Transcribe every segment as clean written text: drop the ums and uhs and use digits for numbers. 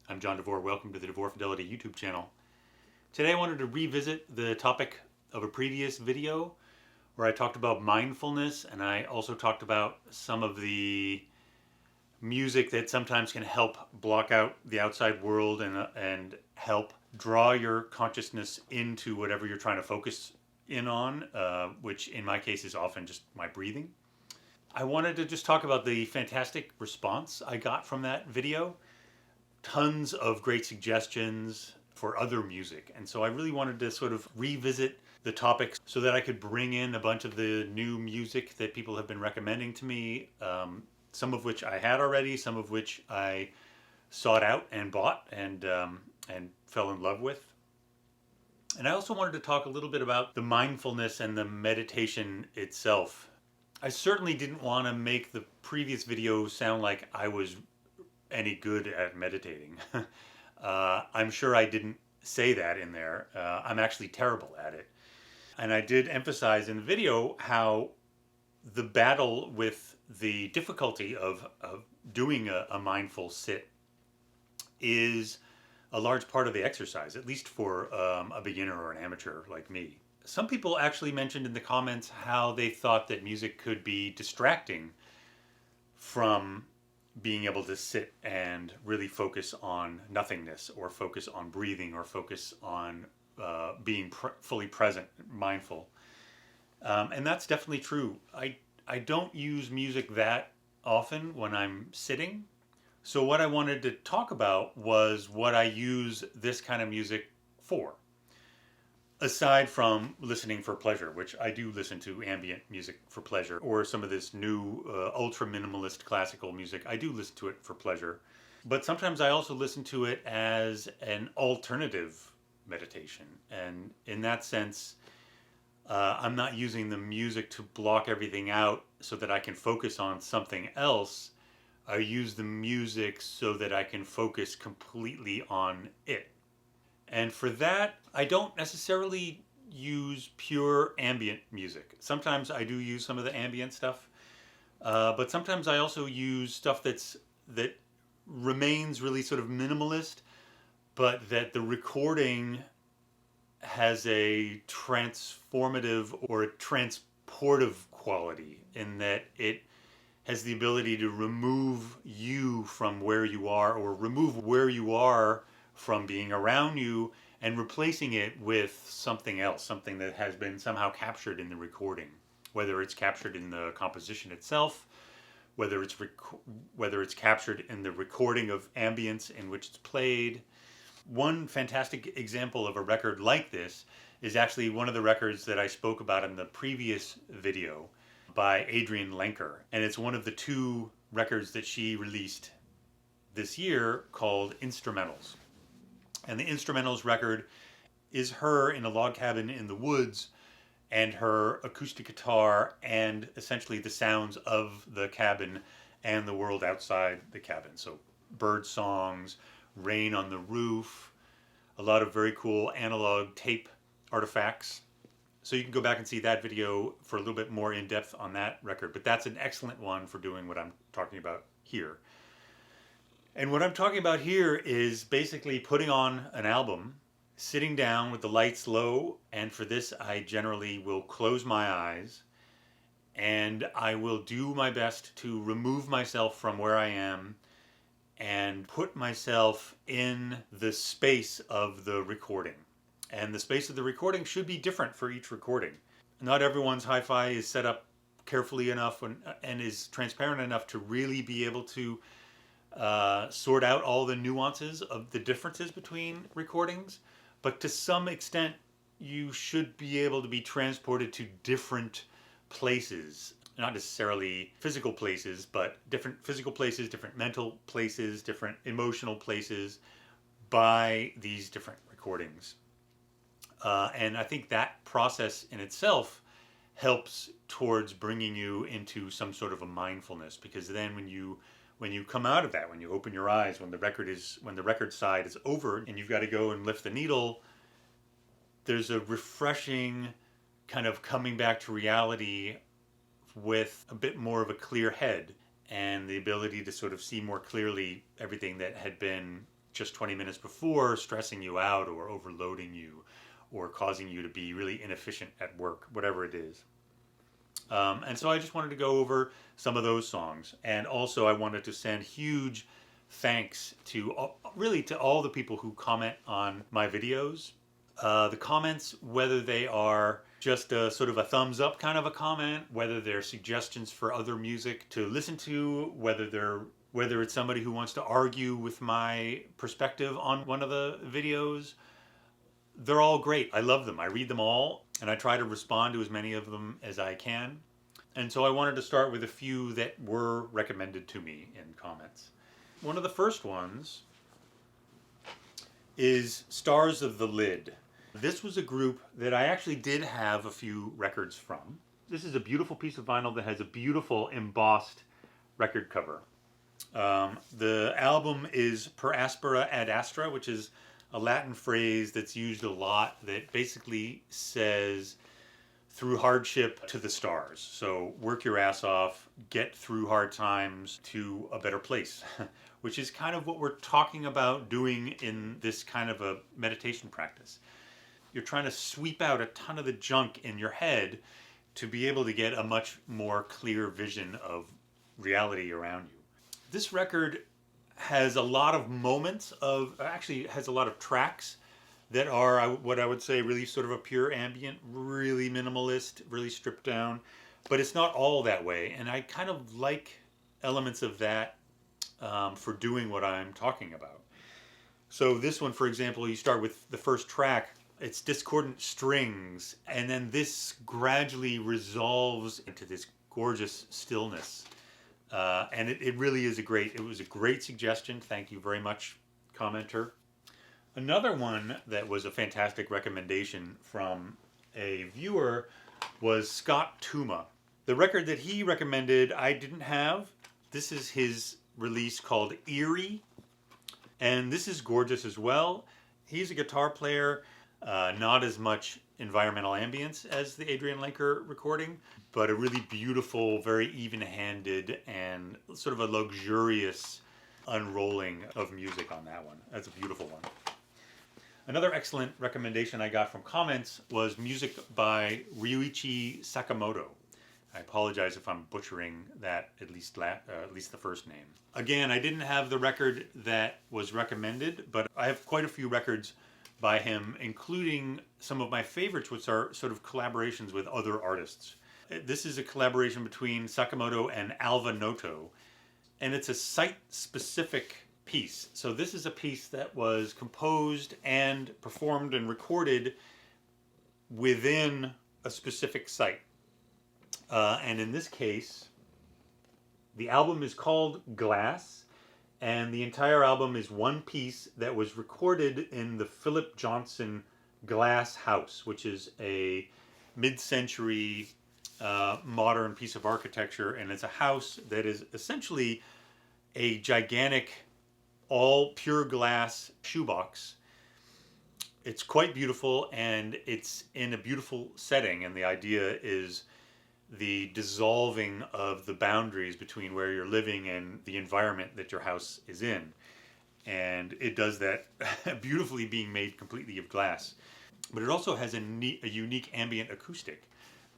I'm John DeVore. Welcome to the DeVore Fidelity YouTube channel. Today I wanted to revisit the topic of a previous video where I talked about mindfulness, and I also talked about some of the music that sometimes can help block out the outside world and help draw your consciousness into whatever you're trying to focus in on, which in my case is often just my breathing. I wanted to just talk about the fantastic response I got from that video. Tons of great suggestions for other music. And so I really wanted to sort of revisit the topics so that I could bring in a bunch of the new music that people have been recommending to me, some of which I had already, some of which I sought out and bought and fell in love with. And I also wanted to talk a little bit about the mindfulness and the meditation itself. I certainly didn't want to make the previous video sound like I was any good at meditating. I'm sure I didn't say that in there. I'm actually terrible at it. And I did emphasize in the video how the battle with the difficulty of doing a mindful sit is a large part of the exercise, at least for a beginner or an amateur like me. Some people actually mentioned in the comments how they thought that music could be distracting from being able to sit and really focus on nothingness or focus on breathing or focus on being fully present, mindful. And that's definitely true. I don't use music that often when I'm sitting. So what I wanted to talk about was what I use this kind of music for. Aside from listening for pleasure, which I do listen to ambient music for pleasure, or some of this new ultra minimalist classical music, I do listen to it for pleasure. But sometimes I also listen to it as an alternative meditation. And in that sense, I'm not using the music to block everything out so that I can focus on something else. I use the music so that I can focus completely on it. And for that, I don't necessarily use pure ambient music. Sometimes I do use some of the ambient stuff, but sometimes I also use stuff that remains really sort of minimalist, but that the recording has a transformative or a transportive quality in that it has the ability to remove you from where you are or remove where you are from being around you and replacing it with something else, something that has been somehow captured in the recording, whether it's captured in the composition itself, whether it's captured in the recording of ambience in which it's played. One fantastic example of a record like this is actually one of the records that I spoke about in the previous video by Adrienne Lenker, and it's one of the two records that she released this year called Instrumentals. And the Instrumentals record is her in a log cabin in the woods and her acoustic guitar and essentially the sounds of the cabin and the world outside the cabin. So bird songs, rain on the roof, a lot of very cool analog tape artifacts. So you can go back and see that video for a little bit more in depth on that record. But that's an excellent one for doing what I'm talking about here. And what I'm talking about here is basically putting on an album, sitting down with the lights low, and for this I generally will close my eyes and I will do my best to remove myself from where I am and put myself in the space of the recording. And the space of the recording should be different for each recording. Not everyone's hi-fi is set up carefully enough and is transparent enough to really be able to sort out all the nuances of the differences between recordings, but to some extent you should be able to be transported to different places, not necessarily physical places, but different physical places, different mental places, different emotional places by these different recordings. And I think that process in itself helps towards bringing you into some sort of a mindfulness, because then when you come out of that, when you open your eyes, when the record side is over and you've got to go and lift the needle, there's a refreshing kind of coming back to reality with a bit more of a clear head and the ability to sort of see more clearly everything that had been just 20 minutes before stressing you out or overloading you or causing you to be really inefficient at work, whatever it is. And so I just wanted to go over some of those songs. And also I wanted to send huge thanks to really to all the people who comment on my videos. The comments, whether they are just a sort of a thumbs up kind of a comment, whether they're suggestions for other music to listen to, whether it's somebody who wants to argue with my perspective on one of the videos, they're all great. I love them. I read them all, and I try to respond to as many of them as I can. And so I wanted to start with a few that were recommended to me in comments. One of the first ones is Stars of the Lid. This was a group that I actually did have a few records from. This is a beautiful piece of vinyl that has a beautiful embossed record cover. The album is Per Aspera ad Astra, which is a Latin phrase that's used a lot that basically says through hardship to the stars. So work your ass off, get through hard times to a better place, which is kind of what we're talking about doing in this kind of a meditation practice. You're trying to sweep out a ton of the junk in your head to be able to get a much more clear vision of reality around you. This record has a lot of actually has a lot of tracks that are what I would say really sort of a pure ambient, really minimalist, really stripped down, but it's not all that way. And I kind of like elements of that for doing what I'm talking about. So this one, for example, you start with the first track, it's discordant strings, and then this gradually resolves into this gorgeous stillness. And it really is it was a great suggestion. Thank you very much, commenter. Another one that was a fantastic recommendation from a viewer was Scott Tuma. The record that he recommended I didn't have. This is his release called Eerie, and this is gorgeous as well. He's a guitar player, not as much environmental ambience as the Adrian Lenker recording, but a really beautiful, very even-handed and sort of a luxurious unrolling of music on that one. That's a beautiful one. Another excellent recommendation I got from comments was music by Ryuichi Sakamoto. I apologize if I'm butchering that, at least the first name. Again, I didn't have the record that was recommended, but I have quite a few records by him, including some of my favorites, which are sort of collaborations with other artists. This is a collaboration between Sakamoto and Alva Noto, and it's a site-specific piece. So this is a piece that was composed and performed and recorded within a specific site. And in this case, the album is called Glass, and the entire album is one piece that was recorded in the Philip Johnson Glass House, which is a mid-century modern piece of architecture, and it's a house that is essentially a gigantic all pure glass shoebox. It's quite beautiful, and it's in a beautiful setting, and the idea is the dissolving of the boundaries between where you're living and the environment that your house is in. And it does that beautifully, being made completely of glass. But it also has a unique ambient acoustic.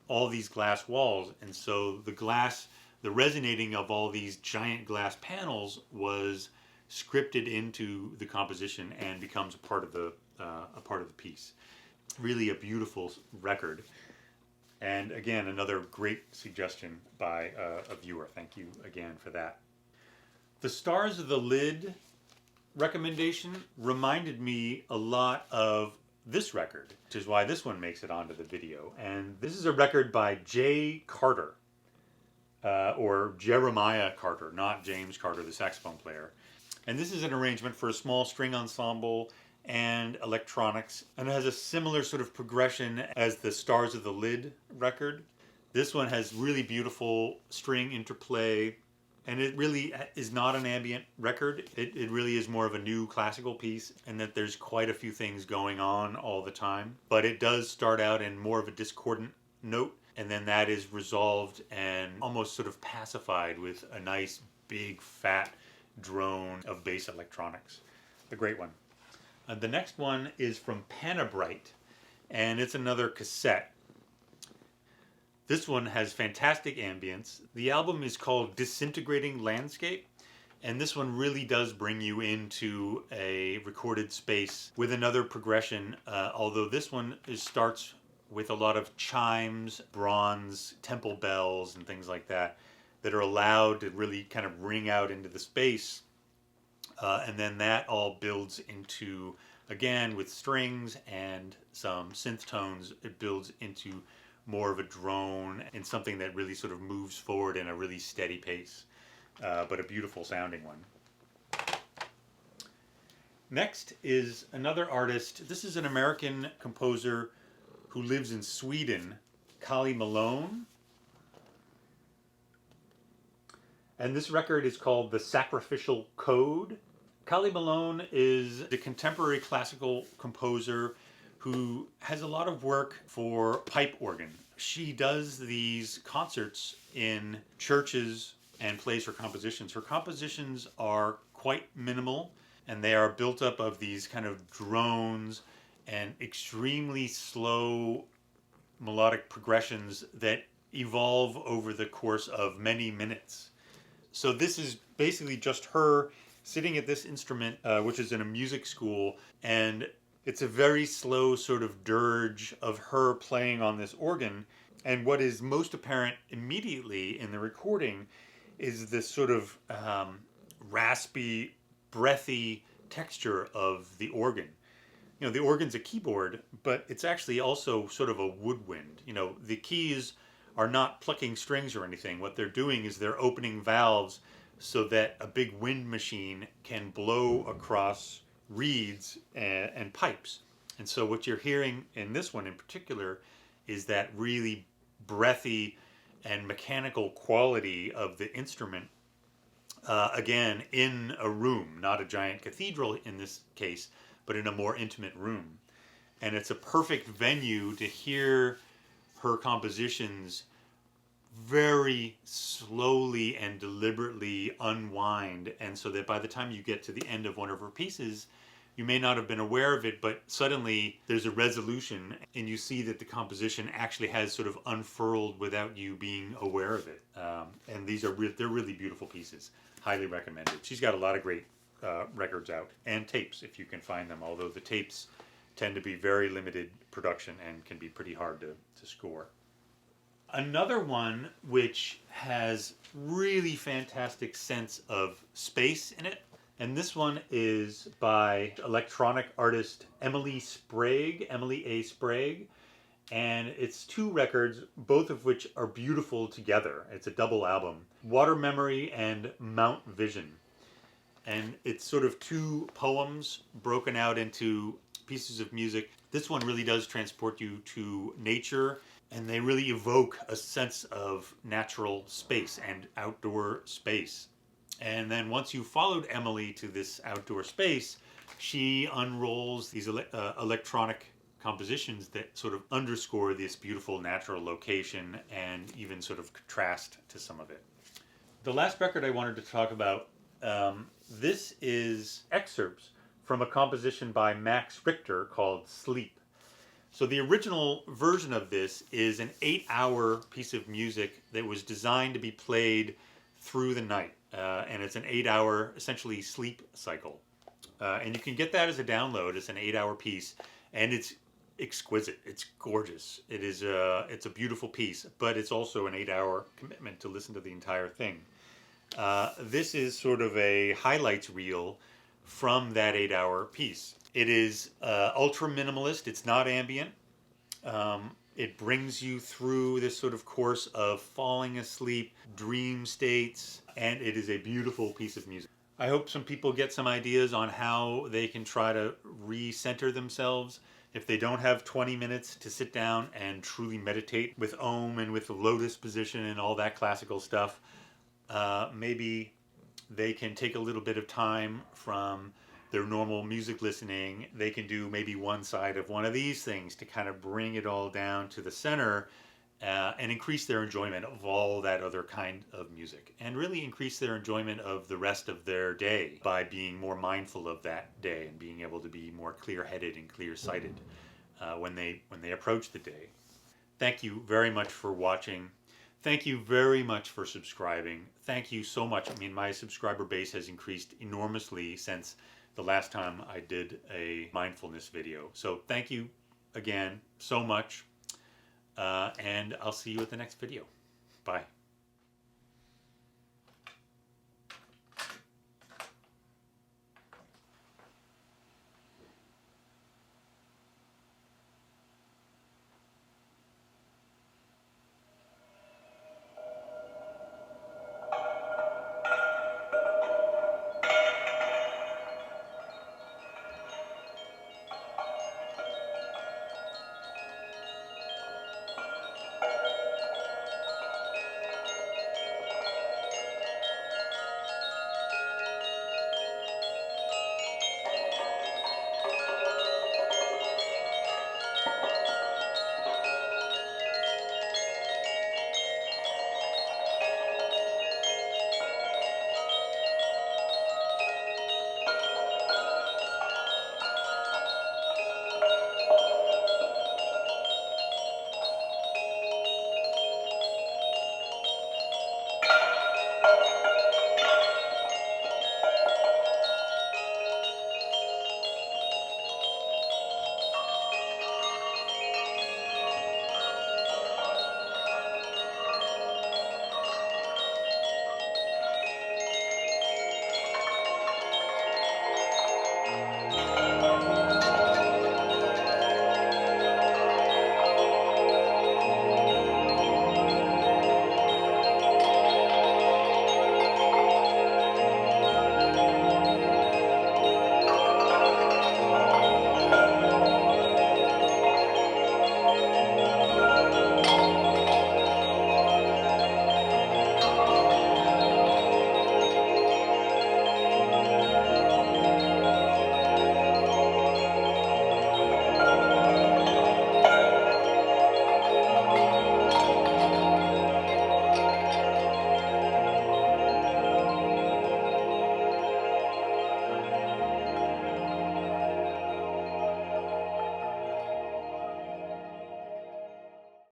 All these glass walls, and so the resonating of all these giant glass panels was scripted into the composition and becomes a part of the piece. Really a beautiful record. And again, another great suggestion by a viewer. Thank you again for that. The Stars of the Lid recommendation reminded me a lot of this record, which is why this one makes it onto the video. And this is a record by Jay Carter, or Jeremiah Carter, not James Carter, the saxophone player. And this is an arrangement for a small string ensemble and electronics, and it has a similar sort of progression as the Stars of the Lid record. This one has really beautiful string interplay, and it really is not an ambient record. It really is more of a new classical piece, and that there's quite a few things going on all the time. But it does start out in more of a discordant note, and then that is resolved and almost sort of pacified with a nice big fat drone of bass electronics. a great one. The next one is from Panabright, and it's another cassette. This one has fantastic ambience. The album is called Disintegrating Landscape, and this one really does bring you into a recorded space with another progression, although this one starts with a lot of chimes, bronze, temple bells, and things like that that are allowed to really kind of ring out into the space. And then that all builds into, again, with strings and some synth tones, it builds into more of a drone and something that really sort of moves forward in a really steady pace, but a beautiful sounding one. Next is another artist. This is an American composer who lives in Sweden, Kali Malone. And this record is called The Sacrificial Code. Kali Malone is a contemporary classical composer who has a lot of work for pipe organ. She does these concerts in churches and plays her compositions. Her compositions are quite minimal, and they are built up of these kind of drones and extremely slow melodic progressions that evolve over the course of many minutes. So this is basically just her sitting at this instrument, which is in a music school, and it's a very slow sort of dirge of her playing on this organ. And what is most apparent immediately in the recording is this sort of raspy, breathy texture of the organ. You know, the organ's a keyboard, but it's actually also sort of a woodwind. You know, the keys are not plucking strings or anything. What they're doing is they're opening valves so that a big wind machine can blow across reeds and pipes. And so what you're hearing in this one in particular is that really breathy and mechanical quality of the instrument, again, in a room, not a giant cathedral in this case, but in a more intimate room. And it's a perfect venue to hear her compositions very slowly and deliberately unwind, and so that by the time you get to the end of one of her pieces, you may not have been aware of it, but suddenly there's a resolution and you see that the composition actually has sort of unfurled without you being aware of it. And these are they're really beautiful pieces. Highly recommended. She's got a lot of great records out, and tapes if you can find them, although the tapes tend to be very limited production and can be pretty hard to score. Another one which has really fantastic sense of space in it, and this one is by electronic artist Emily A. Sprague, and it's two records, both of which are beautiful together. It's a double album, Water Memory and Mount Vision. And it's sort of two poems broken out into pieces of music. This one really does transport you to nature, and they really evoke a sense of natural space and outdoor space. And then once you followed Emily to this outdoor space, she unrolls these electronic compositions that sort of underscore this beautiful natural location and even sort of contrast to some of it. The last record I wanted to talk about, this is excerpts from a composition by Max Richter called Sleep. So the original version of this is an 8-hour piece of music that was designed to be played through the night. And it's an 8-hour, essentially, sleep cycle. And you can get that as a download. It's an 8-hour piece, and it's exquisite. It's gorgeous. It's a beautiful piece, but it's also an 8-hour commitment to listen to the entire thing. This is sort of a highlights reel from that 8-hour piece. It is ultra minimalist. It's not ambient. It brings you through this sort of course of falling asleep, dream states, and it is a beautiful piece of music. I hope some people get some ideas on how they can try to recenter themselves. If they don't have 20 minutes to sit down and truly meditate with Om and with the lotus position and all that classical stuff, maybe they can take a little bit of time from their normal music listening. They can do maybe one side of one of these things to kind of bring it all down to the center and increase their enjoyment of all that other kind of music, and really increase their enjoyment of the rest of their day by being more mindful of that day and being able to be more clear-headed and clear-sighted when they approach the day. Thank you very much for watching. Thank you very much for subscribing. Thank you so much. I mean, my subscriber base has increased enormously since the last time I did a mindfulness video. So thank you again so much. And I'll see you at the next video.